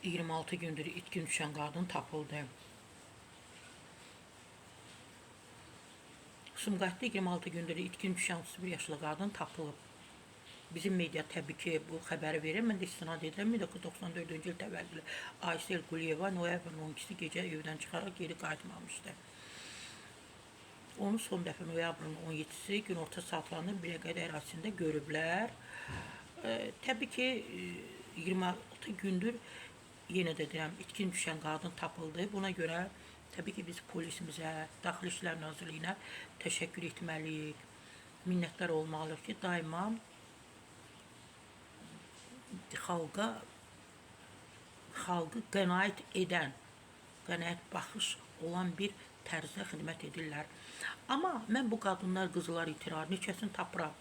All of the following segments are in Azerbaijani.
26 gündür itkin düşən qadın tapıldı. Sumqayıtda 26 gündür itkin düşən 31 yaşlı qadın tapılıb. Bizim media təbii ki bu xəbəri verir. Mən də istinad edirəm. 1994-cü il təvəllüdlü Aysel Quliyeva noyabrın 12-si gecə evdən çıxaraq geri qayıtmamışdı. Onu son dəfə noyabrın 17-si günorta saatlarında Binəqədi ərazisində görüblər. Təbii ki 26 gündür yenə də deyirəm itkin düşən qadın tapıldı. Buna görə təbii ki biz polisimizə, Daxili İşlər Nazirliyinə təşəkkür etməliyik. Minnətdar olmalıyıq ki, daima xalqı qənaət edən, qənaət baxış olan bir tərzdə xidmət edirlər. Amma mən bu qadınlar, qızlar itirar, neçəsini tapıram.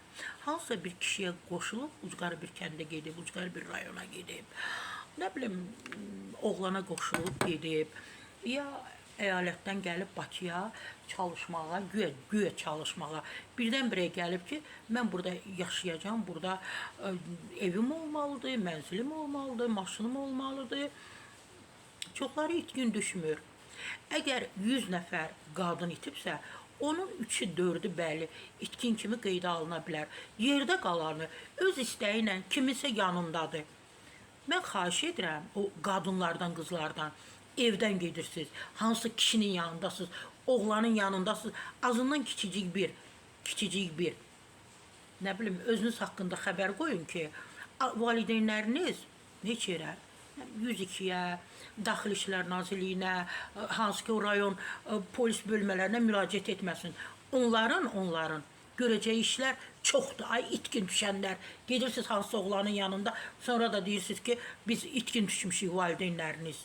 Hansısa bir kişiyə qoşulub, ucqarı bir kəndə gedib, ucqarı bir rayona gedib, nə bilim, oğlana qoşulub gedib, ya əyalətdən gəlib Bakıya çalışmağa, güya çalışmağa. Birdən-birə gəlib ki, mən burada yaşayacağım, burada evim olmalıdır, mənzilim olmalıdır, maşınım olmalıdır. Çoxları itkin düşmür. Əgər 100 nəfər qadın itibsə, onun 3-ü 4-ü bəli itkin kimi qeydə alına bilər. Yerdə qalanı öz istəyi ilə kiminsə yanındadır. Mən xahiş edirəm o qadınlardan, qızlardan, evdən gedirsiniz, hansı kişinin yanındasınız, oğlanın yanındasınız, azından kiçicik bir, nə bilim, özünüz haqqında xəbər qoyun ki, valideynləriniz heç yerə, 102-yə, Daxili İşlər Nazirliyinə, hansı ki o rayon polis bölmələrinə müraciət etməsin. Onların görəcəyi işlər çoxdur. Ay itkin düşənlər, gedirsiniz hansı oğlanın yanında, sonra da deyirsiniz ki, biz itkin düşmüşük valideynləriniz.